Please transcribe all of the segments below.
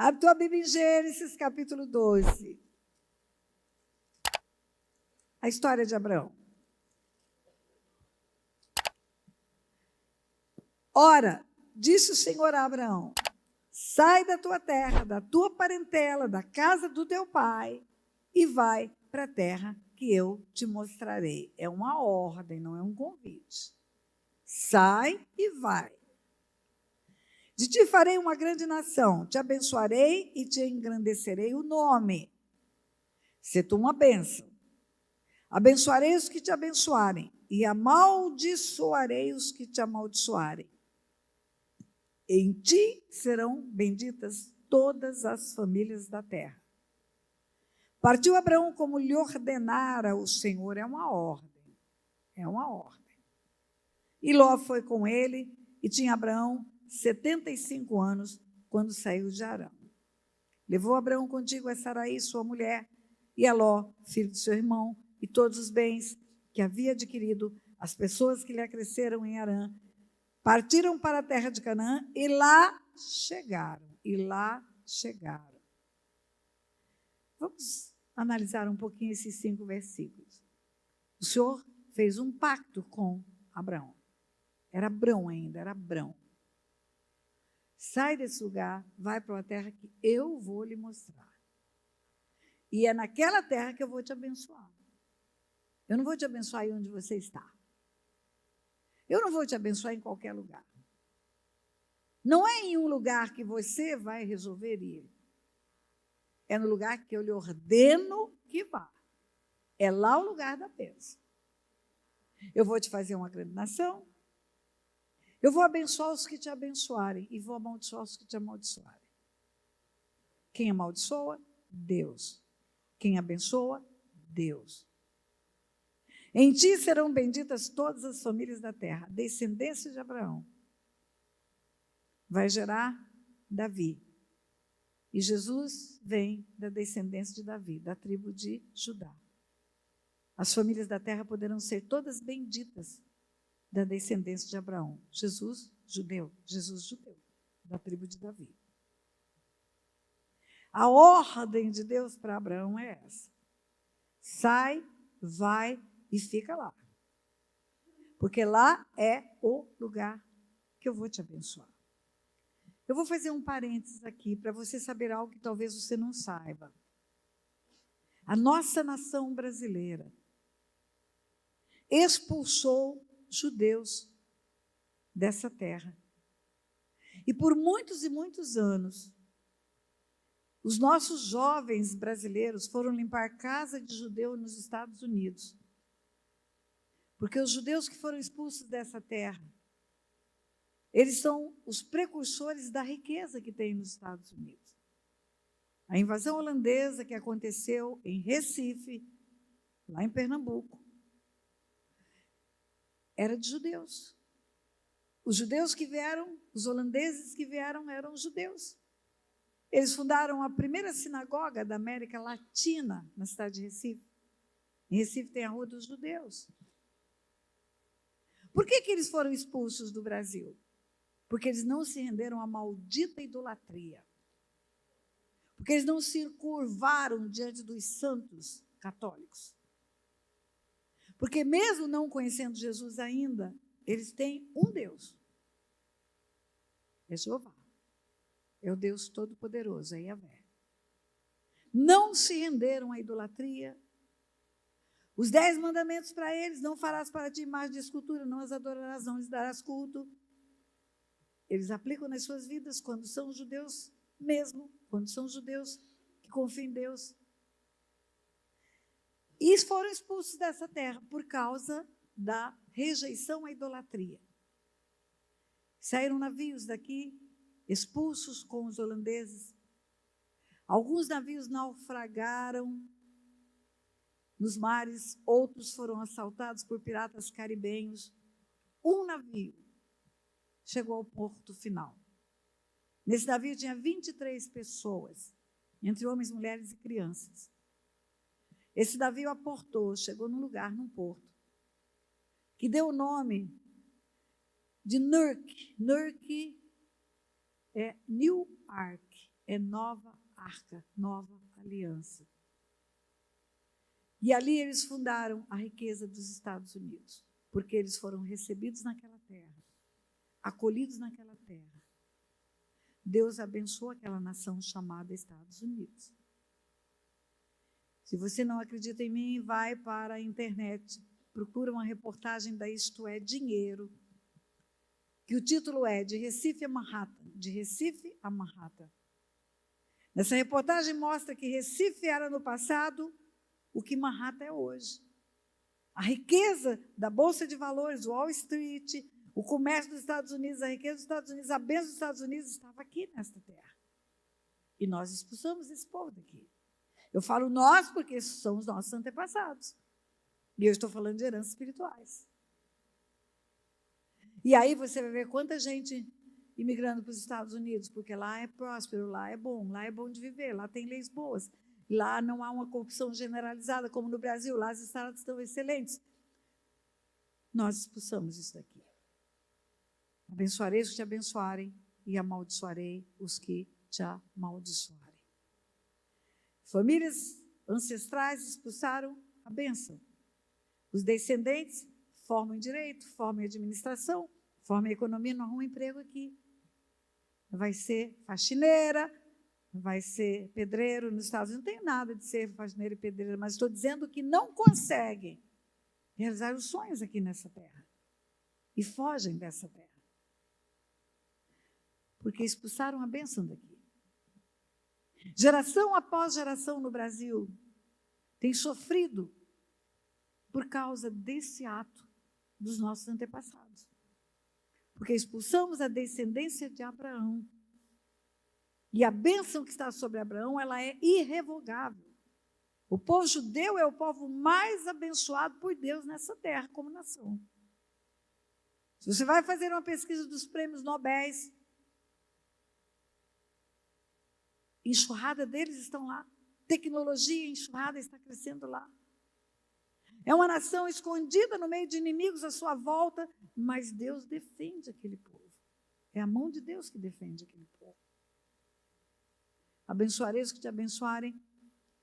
Abre tua Bíblia em Gênesis, capítulo 12. A história de Abraão. Ora, disse o Senhor a Abraão: sai da tua terra, da tua parentela, da casa do teu pai, e vai para a terra que eu te mostrarei. É uma ordem, não é um convite. Sai e vai. De ti farei uma grande nação, te abençoarei e te engrandecerei o nome. Se tu uma bênção. Abençoarei os que te abençoarem, e amaldiçoarei os que te amaldiçoarem. Em ti serão benditas todas as famílias da terra. Partiu Abraão como lhe ordenara o Senhor. É uma ordem. É uma ordem. E Ló foi com ele, e tinha Abraão 75 anos quando saiu de Harã. Levou Abraão contigo a Saraí, sua mulher, e a Ló, filho de seu irmão, e todos os bens que havia adquirido, as pessoas que lhe acresceram em Harã, partiram para a terra de Canaã e lá chegaram. Vamos analisar um pouquinho esses 5 versículos. O Senhor fez um pacto com Abraão. Era Abrão ainda, era Abrão. Sai desse lugar, vai para uma terra que eu vou lhe mostrar. E é naquela terra que eu vou te abençoar. Eu não vou te abençoar aí onde você está. Eu não vou te abençoar em qualquer lugar. Não é em um lugar que você vai resolver ir. É no lugar que eu lhe ordeno que vá. É lá o lugar da bênção. Eu vou te fazer uma grande nação. Eu vou abençoar os que te abençoarem e vou amaldiçoar os que te amaldiçoarem. Quem amaldiçoa? Deus. Quem abençoa? Deus. Em ti serão benditas todas as famílias da terra. A descendência de Abraão vai gerar Davi. E Jesus vem da descendência de Davi, da tribo de Judá. As famílias da terra poderão ser todas benditas da descendência de Abraão. Jesus, judeu, da tribo de Davi. A ordem de Deus para Abraão é essa. Sai, vai e fica lá. Porque lá é o lugar que eu vou te abençoar. Eu vou fazer um parênteses aqui para você saber algo que talvez você não saiba. A nossa nação brasileira expulsou judeus dessa terra. E por muitos e muitos anos, os nossos jovens brasileiros foram limpar casa de judeu nos Estados Unidos. Porque os judeus que foram expulsos dessa terra, eles são os precursores da riqueza que tem nos Estados Unidos. A invasão holandesa que aconteceu em Recife, lá em Pernambuco, era de judeus. Os judeus que vieram, os holandeses que vieram, eram judeus. Eles fundaram a primeira sinagoga da América Latina, na cidade de Recife. Em Recife tem a Rua dos Judeus. Por que eles foram expulsos do Brasil? Porque eles não se renderam à maldita idolatria. Porque eles não se curvaram diante dos santos católicos. Porque mesmo não conhecendo Jesus ainda, eles têm um Deus. É Jeová. É o Deus Todo-Poderoso, é Yahvé. Não se renderam à idolatria. Os 10 mandamentos para eles: não farás para ti imagem de escultura, não as adorarás, não lhes darás culto. Eles aplicam nas suas vidas quando são judeus mesmo, quando são judeus que confiam em Deus. E foram expulsos dessa terra por causa da rejeição à idolatria. Saíram navios daqui, expulsos com os holandeses. Alguns navios naufragaram nos mares, outros foram assaltados por piratas caribenhos. Um navio chegou ao porto final. Nesse navio tinha 23 pessoas, entre homens, mulheres e crianças. Esse navio aportou, chegou num lugar, num porto, que deu o nome de Newark. Newark é Newark, é nova arca, nova aliança. E ali eles fundaram a riqueza dos Estados Unidos, porque eles foram recebidos naquela terra, acolhidos naquela terra. Deus abençoou aquela nação chamada Estados Unidos. Se você não acredita em mim, vai para a internet, procura uma reportagem da Isto É Dinheiro, que o título é De Recife a Manhattan, de Recife a Manhattan. Nessa reportagem mostra que Recife era no passado o que Manhattan é hoje. A riqueza da Bolsa de Valores, Wall Street, o comércio dos Estados Unidos, a riqueza dos Estados Unidos, a bênção dos Estados Unidos estava aqui nesta terra. E nós expulsamos esse povo daqui. Eu falo nós porque são os nossos antepassados. E eu estou falando de heranças espirituais. E aí você vai ver quanta gente imigrando para os Estados Unidos, porque lá é próspero, lá é bom de viver, lá tem leis boas. Lá não há uma corrupção generalizada, como no Brasil. Lá as estradas estão excelentes. Nós expulsamos isso daqui. Abençoarei os que te abençoarem e amaldiçoarei os que te amaldiçoarem. Famílias ancestrais expulsaram a bênção. Os descendentes formam em direito, formam em administração, formam em economia, não arrumam emprego aqui. Vai ser faxineira, vai ser pedreiro nos Estados Unidos. Não tem nada de ser faxineiro e pedreiro, mas estou dizendo que não conseguem realizar os sonhos aqui nessa terra. E fogem dessa terra. Porque expulsaram a bênção daqui. Geração após geração no Brasil tem sofrido por causa desse ato dos nossos antepassados. Porque expulsamos a descendência de Abraão. E a bênção que está sobre Abraão, ela é irrevogável. O povo judeu é o povo mais abençoado por Deus nessa terra como nação. Se você vai fazer uma pesquisa dos prêmios Nobel, enxurrada deles estão lá. Tecnologia, enxurrada está crescendo lá. É uma nação escondida no meio de inimigos à sua volta, mas Deus defende aquele povo. É a mão de Deus que defende aquele povo. Abençoarei os que te abençoarem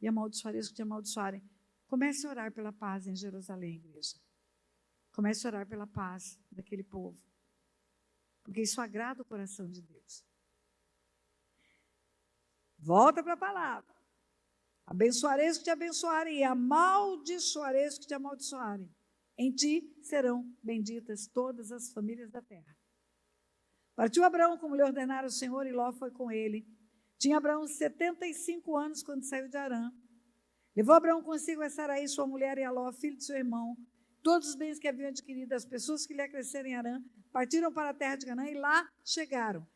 e amaldiçoarei os que te amaldiçoarem. Comece a orar pela paz em Jerusalém, igreja. Comece a orar pela paz daquele povo. Porque isso agrada o coração de Deus. Volta para a palavra. Abençoarei os que te abençoarem e amaldiçoarei os que te amaldiçoarem. Em ti serão benditas todas as famílias da terra. Partiu Abraão como lhe ordenara o Senhor e Ló foi com ele. Tinha Abraão 75 anos quando saiu de Harã. Levou Abraão consigo a Sarai, sua mulher, e a Ló, filho de seu irmão, todos os bens que haviam adquirido, as pessoas que lhe acresceram em Harã, partiram para a terra de Canaã e lá chegaram.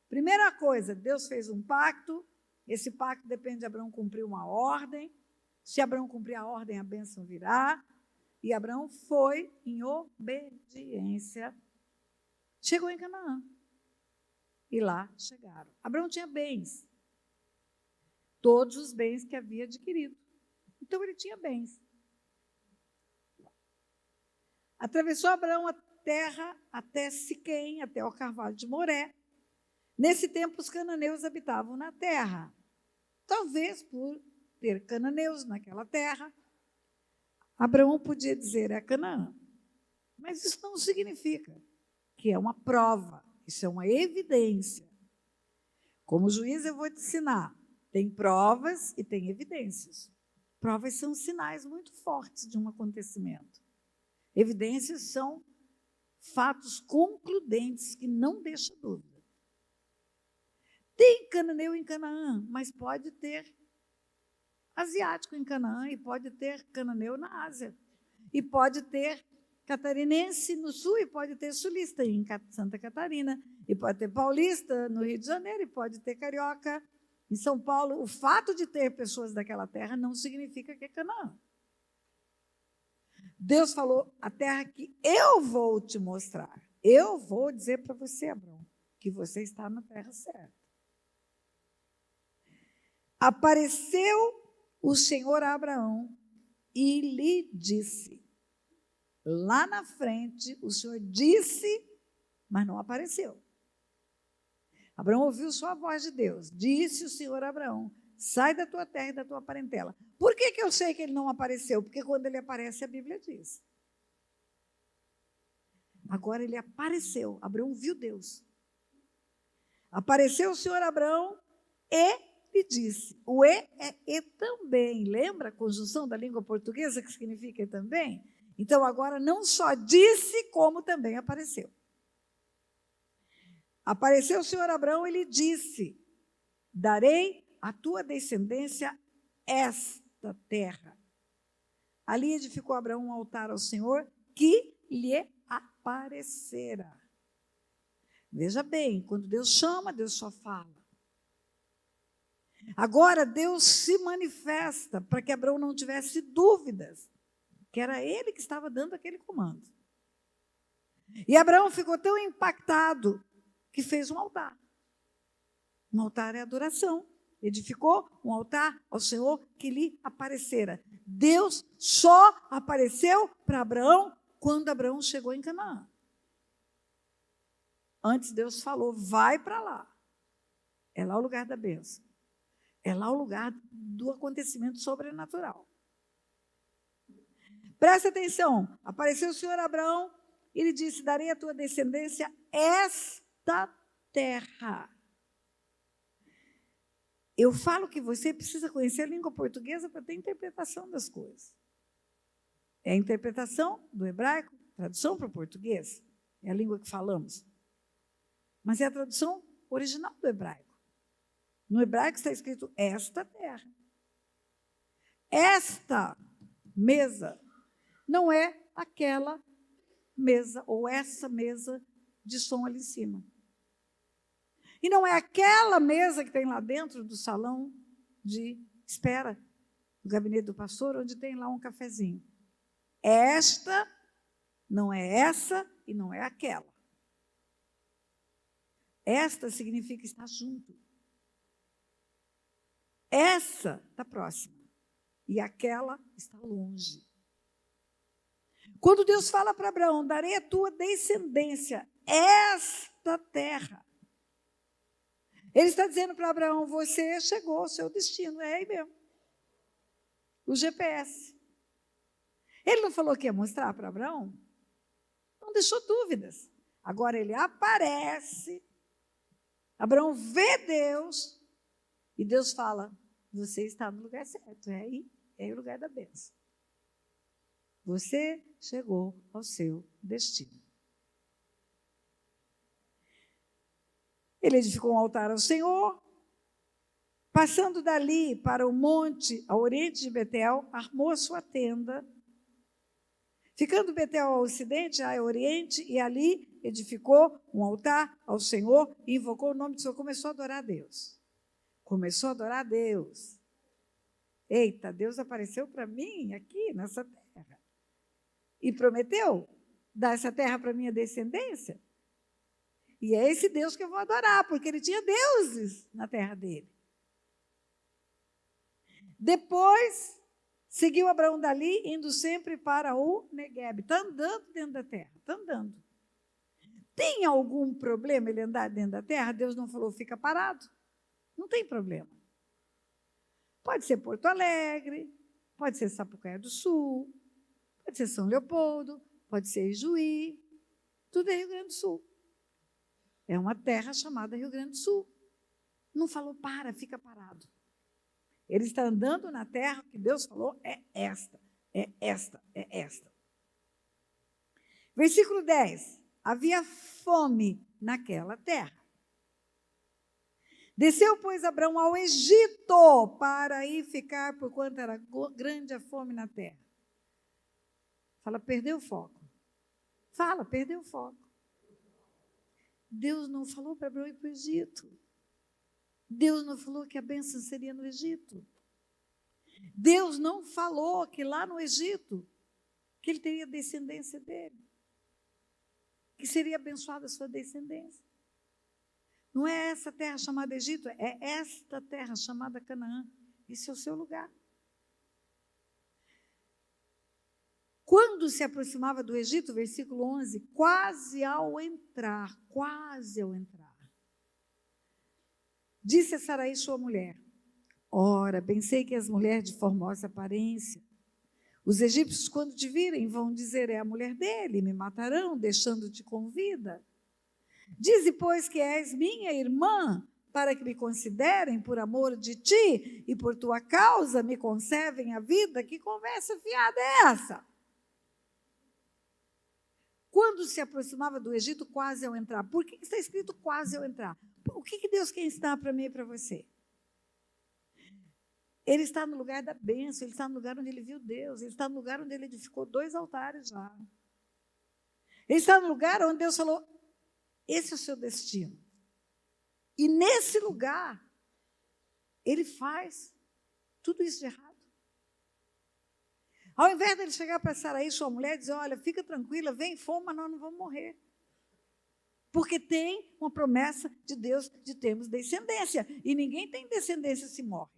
Primeira coisa, Deus fez um pacto. Esse pacto depende de Abraão cumprir uma ordem. Se Abraão cumprir a ordem, a bênção virá. E Abraão foi em obediência. Chegou em Canaã. E lá chegaram. Abraão tinha bens. Todos os bens que havia adquirido. Então ele tinha bens. Atravessou Abraão a terra até Siquém, até o carvalho de Moré. Nesse tempo, os cananeus habitavam na terra. Talvez por ter cananeus naquela terra, Abraão podia dizer é Canaã. Mas isso não significa que é uma prova, isso é uma evidência. Como juiz, eu vou te ensinar. Tem provas e tem evidências. Provas são sinais muito fortes de um acontecimento. Evidências são fatos concludentes que não deixam dúvida. Tem cananeu em Canaã, mas pode ter asiático em Canaã, e pode ter cananeu na Ásia, e pode ter catarinense no sul, e pode ter sulista em Santa Catarina, e pode ter paulista no Rio de Janeiro, e pode ter carioca em São Paulo. O fato de ter pessoas daquela terra não significa que é Canaã. Deus falou, a terra que eu vou te mostrar, eu vou dizer para você, Abraão, que você está na terra certa. Apareceu o Senhor a Abraão e lhe disse. Lá na frente, o Senhor disse, mas não apareceu. Abraão ouviu só a voz de Deus. Disse o Senhor a Abraão: sai da tua terra e da tua parentela. Por que eu sei que ele não apareceu? Porque quando ele aparece, a Bíblia diz. Agora ele apareceu. Abraão viu Deus. Apareceu o Senhor a Abraão e lhe disse. O é e também. Lembra a conjunção da língua portuguesa que significa e também? Então agora não só disse, como também apareceu. Apareceu o Senhor a Abraão e lhe disse: darei à tua descendência esta terra. Ali edificou Abraão um altar ao Senhor que lhe aparecera. Veja bem, quando Deus chama, Deus só fala. Agora Deus se manifesta para que Abraão não tivesse dúvidas, que era ele que estava dando aquele comando. E Abraão ficou tão impactado que fez um altar. Um altar é adoração. Edificou um altar ao Senhor que lhe aparecera. Deus só apareceu para Abraão quando Abraão chegou em Canaã. Antes Deus falou: vai para lá. É lá o lugar da bênção. É lá o lugar do acontecimento sobrenatural. Presta atenção. Apareceu o Senhor a Abraão e lhe disse: darei à tua descendência esta terra. Eu falo que você precisa conhecer a língua portuguesa para ter interpretação das coisas. É a interpretação do hebraico, tradução para o português. É a língua que falamos. Mas é a tradução original do hebraico. No hebraico está escrito esta terra. Esta mesa não é aquela mesa ou essa mesa de som ali em cima. E não é aquela mesa que tem lá dentro do salão de espera, do gabinete do pastor, onde tem lá um cafezinho. Esta não é essa e não é aquela. Esta significa estar junto. Essa está próxima e aquela está longe. Quando Deus fala para Abraão: darei à tua descendência esta terra. Ele está dizendo para Abraão: você chegou ao seu destino, é aí mesmo. O GPS. Ele não falou que ia mostrar para Abraão? Não deixou dúvidas. Agora ele aparece, Abraão vê Deus, e Deus fala: você está no lugar certo, é aí o lugar da bênção. Você chegou ao seu destino. Ele edificou um altar ao Senhor. Passando dali para o monte, ao oriente de Betel, armou a sua tenda. Ficando Betel ao ocidente, ao oriente, e ali edificou um altar ao Senhor e invocou o nome do Senhor. Começou a adorar a Deus. Começou a adorar a Deus. Eita, Deus apareceu para mim aqui nessa terra. E prometeu dar essa terra para minha descendência. E é esse Deus que eu vou adorar, porque ele tinha deuses na terra dele. Depois, seguiu Abraão dali, indo sempre para o Neguebe. Está andando dentro da terra, está andando. Tem algum problema ele andar dentro da terra? Deus não falou: fica parado. Não tem problema. Pode ser Porto Alegre, pode ser Sapucaia do Sul, pode ser São Leopoldo, pode ser Ijuí, tudo é Rio Grande do Sul. É uma terra chamada Rio Grande do Sul. Não falou: para, fica parado. Ele está andando na terra que Deus falou: é esta, é esta, é esta. Versículo 10. Havia fome naquela terra. Desceu, pois, Abraão ao Egito para ir ficar, porquanto era grande a fome na terra. Fala: perdeu o foco. Fala: perdeu o foco. Deus não falou para Abraão ir para o Egito. Deus não falou que a bênção seria no Egito. Deus não falou que lá no Egito, que ele teria descendência dele. Que seria abençoada a sua descendência. Não é essa terra chamada Egito, é esta terra chamada Canaã. Esse é o seu lugar. Quando se aproximava do Egito, versículo 11, quase ao entrar, Disse a Sarai, sua mulher: ora, pensei que és mulher de formosa aparência. Os egípcios, quando te virem, vão dizer: é a mulher dele, me matarão, deixando-te com vida. Dize, pois, que és minha irmã, para que me considerem por amor de ti e por tua causa me conservem a vida. Que conversa fiada é essa? Quando se aproximava do Egito, quase ao entrar. Por que está escrito quase ao entrar? O que Deus quer ensinar para mim e para você? Ele está no lugar da bênção, ele está no lugar onde ele viu Deus, ele está no lugar onde ele edificou 2 altares já. Ele está no lugar onde Deus falou: esse é o seu destino. E nesse lugar, ele faz tudo isso de errado. Ao invés dele chegar para Sarai, sua mulher, e dizer: olha, fica tranquila, vem, fome, mas nós não vamos morrer. Porque tem uma promessa de Deus de termos descendência. E ninguém tem descendência se morre.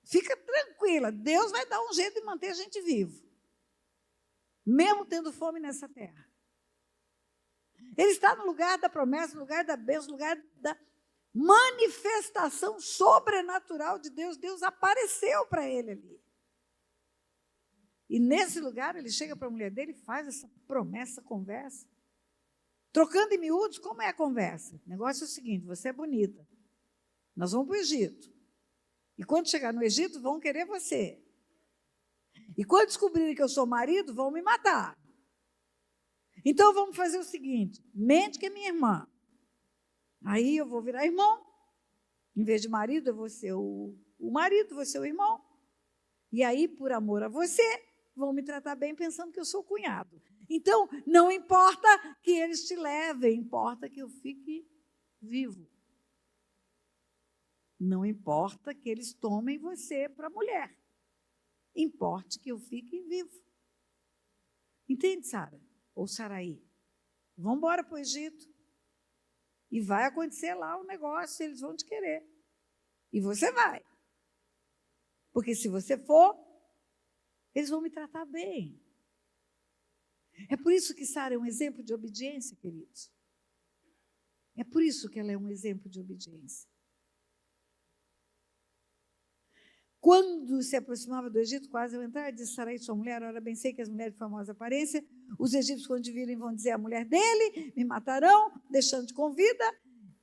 Fica tranquila, Deus vai dar um jeito de manter a gente vivo. Mesmo tendo fome nessa terra. Ele está no lugar da promessa, no lugar da bênção, no lugar da manifestação sobrenatural de Deus. Deus apareceu para ele ali. E nesse lugar ele chega para a mulher dele e faz essa promessa, conversa. Trocando em miúdos, como é a conversa? O negócio é o seguinte: você é bonita. Nós vamos para o Egito. E quando chegar no Egito, vão querer você. E quando descobrirem que eu sou marido, vão me matar. Então vamos fazer o seguinte: mente que é minha irmã. Aí eu vou virar irmão. Em vez de marido, eu vou ser o marido, vou ser o irmão. E aí, por amor a você, vão me tratar bem pensando que eu sou o cunhado. Então, não importa que eles te levem, importa que eu fique vivo. Não importa que eles tomem você para mulher. Importe que eu fique vivo. Entende, Sara? Ou Sarai? Vamos embora para o Egito. E vai acontecer lá um negócio, eles vão te querer. E você vai. Porque se você for, eles vão me tratar bem. É por isso que Sara é um exemplo de obediência, queridos. É por isso que ela é um exemplo de obediência. Quando se aproximava do Egito, quase ao entrar, disse Sarai, sua mulher: ora, bem sei que as mulheres de famosa aparência, os egípcios, quando te virem, vão dizer: a mulher dele, me matarão, deixando-te com vida.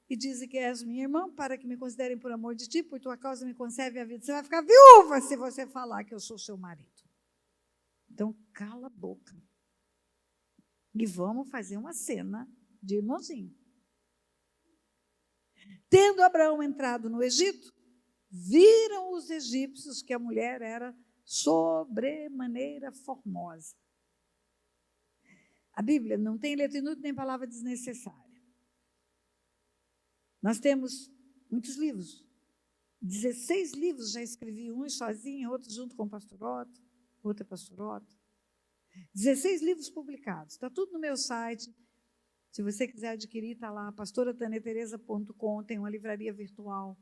E dizem que és minha irmã, para que me considerem por amor de ti, por tua causa me conserve a vida. Você vai ficar viúva se você falar que eu sou seu marido. Então, cala a boca. E vamos fazer uma cena de irmãozinho. Tendo Abraão entrado no Egito, viram os egípcios que a mulher era sobremaneira formosa. A Bíblia não tem letra inútil nem palavra desnecessária. Nós temos muitos livros. 16 livros já escrevi, uns sozinho, outros junto com o pastor Otto, outro pastor Otto. 16 livros publicados. Está tudo no meu site. Se você quiser adquirir, está lá, pastoraTâniaTeresa.com, tem uma livraria virtual.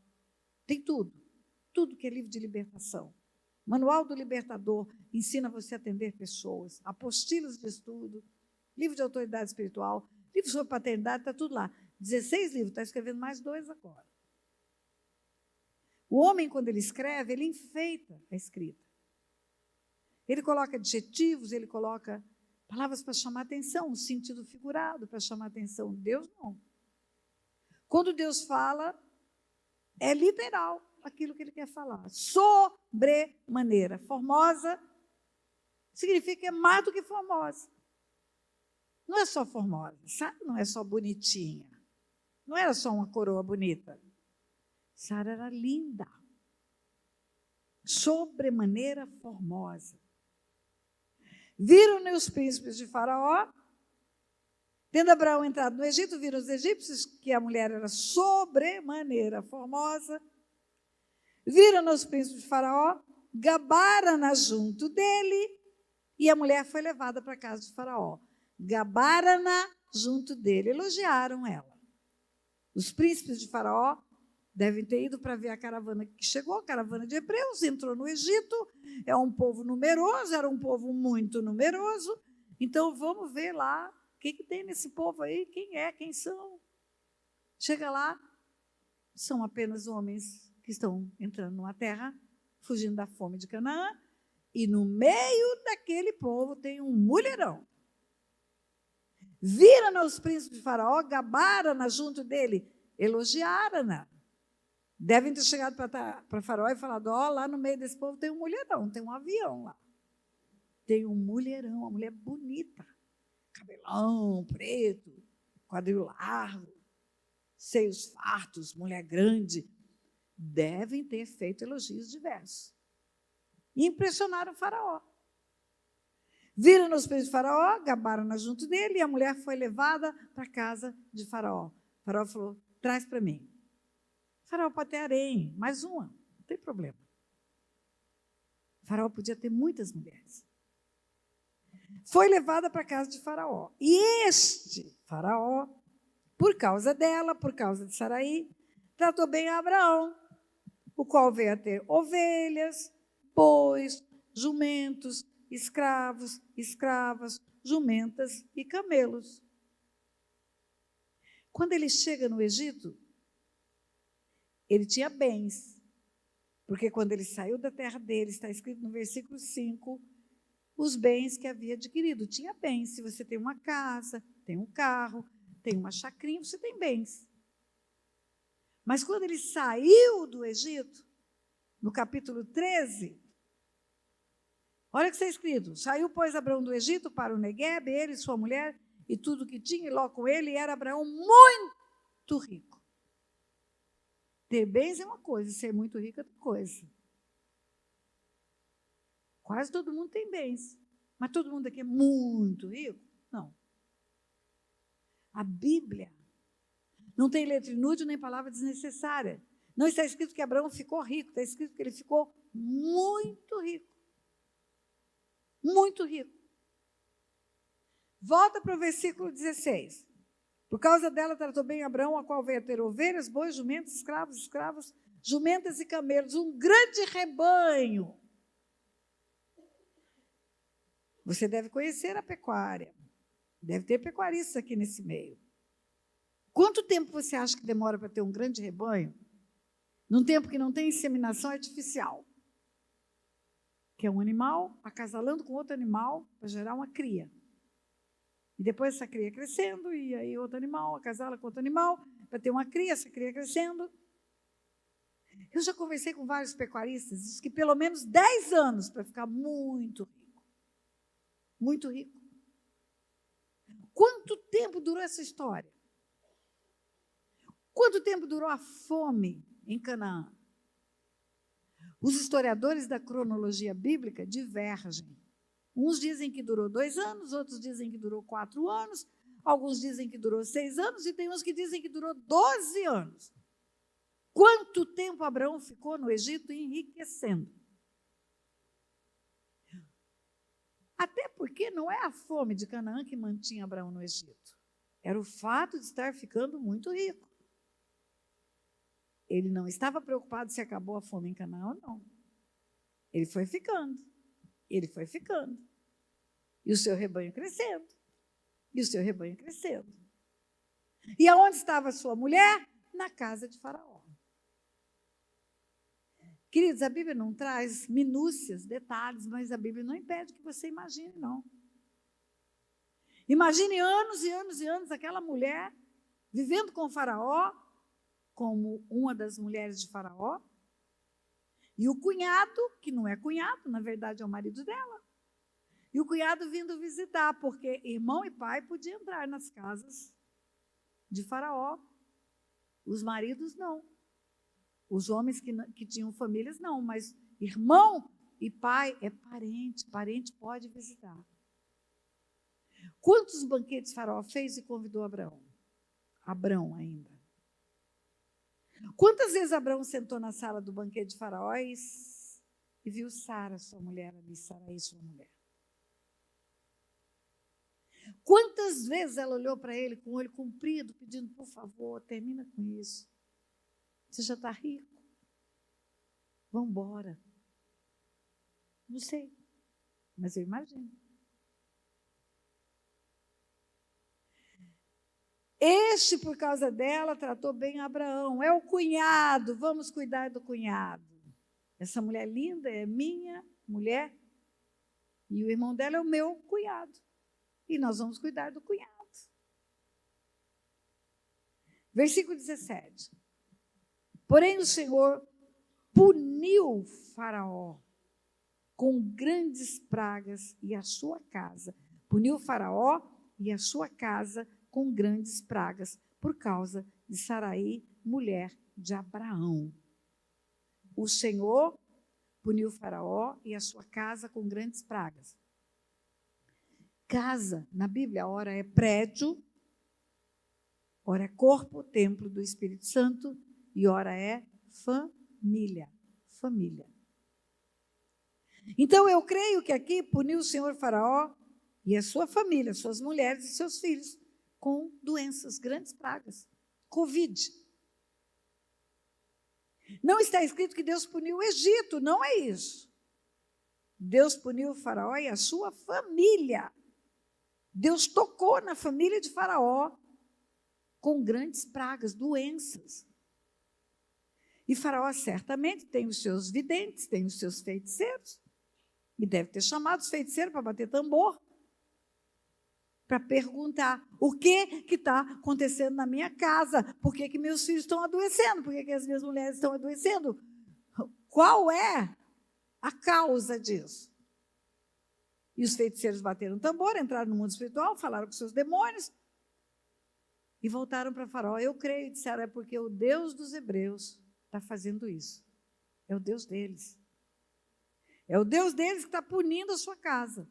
Tem tudo. Tudo que é livro de libertação. Manual do Libertador ensina você a atender pessoas. Apostilas de estudo, livro de autoridade espiritual, livro sobre paternidade, está tudo lá. 16 livros, está escrevendo mais 2 agora. O homem, quando ele escreve, ele enfeita a escrita. Ele coloca adjetivos, ele coloca palavras para chamar atenção, um sentido figurado para chamar atenção. Deus não. Quando Deus fala, é literal aquilo que ele quer falar. Sobremaneira. Formosa significa que é mais do que formosa. Não é só formosa, sabe? Não é só bonitinha. Não era só uma coroa bonita. Sara era linda. Sobremaneira formosa. Viram-ne os príncipes de Faraó. Tendo Abraão entrado no Egito, viram os egípcios que a mulher era sobremaneira formosa. Viram-ne os príncipes de Faraó, gabaram-na junto dele, e a mulher foi levada para a casa de Faraó. Gabaram-na junto dele, elogiaram ela. Os príncipes de Faraó devem ter ido para ver a caravana que chegou, a caravana de hebreus, entrou no Egito, é um povo numeroso, era um povo muito numeroso, então vamos ver lá o que tem nesse povo aí, quem é, quem são. Chega lá, são apenas homens que estão entrando numa terra, fugindo da fome de Canaã, e no meio daquele povo tem um mulherão. Viram os príncipes de Faraó, gabaram-na junto dele, elogiaram-na. Devem ter chegado para Faraó e falado: ó, lá no meio desse povo tem um mulherão, tem um avião lá. Tem um mulherão, uma mulher bonita, cabelão preto, quadril largo, seios fartos, mulher grande. Devem ter feito elogios diversos. E impressionaram o Faraó. Viram os príncipes de Faraó, gabaram-na junto dele, e a mulher foi levada para a casa de Faraó. O Faraó falou: traz para mim. O Faraó pode ter harém, mais uma, não tem problema. O Faraó podia ter muitas mulheres. Foi levada para a casa de Faraó. E este Faraó, por causa dela, por causa de Saraí, tratou bem a Abraão, o qual veio a ter ovelhas, bois, jumentos, escravos, escravas, jumentas e camelos. Quando ele chega no Egito, ele tinha bens, porque quando ele saiu da terra dele, está escrito no versículo 5, os bens que havia adquirido. Tinha bens. Se você tem uma casa, tem um carro, tem uma chacrinha, você tem bens. Mas quando ele saiu do Egito, no capítulo 13, olha o que está escrito: saiu, pois, Abraão do Egito para o Neguebe, ele e sua mulher, e tudo que tinha, e Ló com ele, e era Abraão muito rico. Ter bens é uma coisa, ser muito rico é outra coisa. Quase todo mundo tem bens, mas todo mundo aqui é muito rico? Não. A Bíblia não tem letra inútil nem palavra desnecessária. Não está escrito que Abraão ficou rico, está escrito que ele ficou muito rico. Muito rico. Volta para o versículo 16. Por causa dela tratou bem Abraão, a qual veio a ter ovelhas, bois, jumentos, escravos, escravas, jumentas e camelos, um grande rebanho. Você deve conhecer a pecuária. Deve ter pecuaristas aqui nesse meio. Quanto tempo você acha que demora para ter um grande rebanho? Num tempo que não tem inseminação artificial. Que é um animal acasalando com outro animal para gerar uma cria. E depois essa cria crescendo, e aí outro animal acasala com outro animal para ter uma cria, essa cria crescendo. Eu já conversei com vários pecuaristas, diz que pelo menos 10 anos para ficar muito rico. Muito rico. Quanto tempo durou essa história? Quanto tempo durou a fome em Canaã? Os historiadores da cronologia bíblica divergem. Uns dizem que durou 2 anos, outros dizem que durou 4 anos, alguns dizem que durou 6 anos, e tem uns que dizem que durou 12 anos. Quanto tempo Abraão ficou no Egito enriquecendo? Até porque não é a fome de Canaã que mantinha Abraão no Egito. Era o fato de estar ficando muito rico. Ele não estava preocupado se acabou a fome em Canaã ou não. Ele foi ficando. Ele foi ficando. E o seu rebanho crescendo. E o seu rebanho crescendo. E aonde estava a sua mulher? Na casa de Faraó. Queridos, a Bíblia não traz minúcias, detalhes, mas a Bíblia não impede que você imagine, não. Imagine anos e anos e anos aquela mulher vivendo com Faraó, como uma das mulheres de Faraó, e o cunhado, que não é cunhado, na verdade é o marido dela, e o cunhado vindo visitar, porque irmão e pai podiam entrar nas casas de Faraó, os maridos não. Os homens que tinham famílias, não, mas irmão e pai é parente, parente pode visitar. Quantos banquetes Faraó fez e convidou Abraão? Abrão ainda. Quantas vezes Abraão sentou na sala do banquete de Faraó e viu Sara, sua mulher ali, Saraí, sua mulher? Quantas vezes ela olhou para ele com o olho comprido, pedindo, por favor, termina com isso. Você já está rico? Vamos embora. Não sei, mas eu imagino. Este, por causa dela, tratou bem Abraão. É o cunhado, vamos cuidar do cunhado. Essa mulher linda é minha mulher e o irmão dela é o meu cunhado. E nós vamos cuidar do cunhado. Versículo 17. Porém, o Senhor puniu Faraó com grandes pragas e a sua casa. Puniu Faraó e a sua casa com grandes pragas, por causa de Sarai, mulher de Abraão. O Senhor puniu Faraó e a sua casa com grandes pragas. Casa, na Bíblia, ora é prédio, ora é corpo, templo do Espírito Santo, e ora é família. Família. Então, eu creio que aqui puniu o Senhor Faraó e a sua família, suas mulheres e seus filhos, com doenças, grandes pragas. Covid. Não está escrito que Deus puniu o Egito, não é isso. Deus puniu o Faraó e a sua família. Deus tocou na família de Faraó com grandes pragas, doenças. E Faraó certamente tem os seus videntes, tem os seus feiticeiros, e deve ter chamado os feiticeiros para bater tambor, para perguntar o que está acontecendo na minha casa, por que meus filhos estão adoecendo, por que as minhas mulheres estão adoecendo, qual é a causa disso? E os feiticeiros bateram tambor, entraram no mundo espiritual, falaram com seus demônios e voltaram para Faraó. Eu creio, e disseram, é porque o Deus dos hebreus está fazendo isso. É o Deus deles. É o Deus deles que está punindo a sua casa.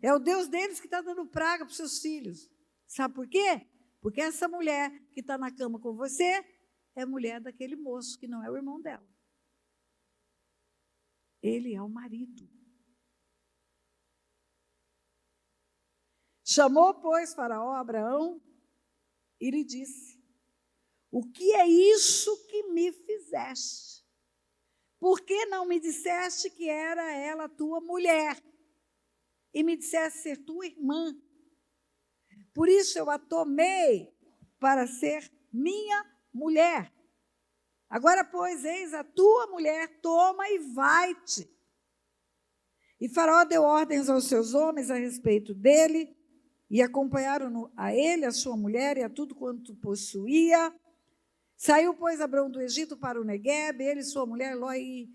É o Deus deles que está dando praga para os seus filhos. Sabe por quê? Porque essa mulher que está na cama com você é mulher daquele moço que não é o irmão dela. Ele é o marido. Chamou, pois, Faraó a Abraão e lhe disse: o que é isso que me fizeste? Por que não me disseste que era ela tua mulher? E me disseste ser tua irmã. Por isso eu a tomei para ser minha mulher. Agora, pois, eis a tua mulher, toma e vai-te. E Faraó deu ordens aos seus homens a respeito dele, e acompanharam a ele, a sua mulher e a tudo quanto possuía. Saiu, pois, Abraão do Egito para o Neguebe, ele, sua mulher, Ló e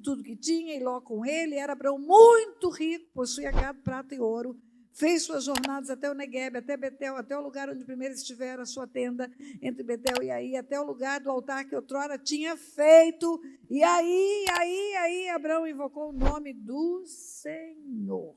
tudo que tinha, e Ló com ele. Era Abraão muito rico, possuía gado, prata e ouro. Fez suas jornadas até o Neguebe, até Betel, até o lugar onde primeiro estivera a sua tenda, entre Betel e Aí, até o lugar do altar que outrora tinha feito. E aí, Abraão invocou o nome do Senhor.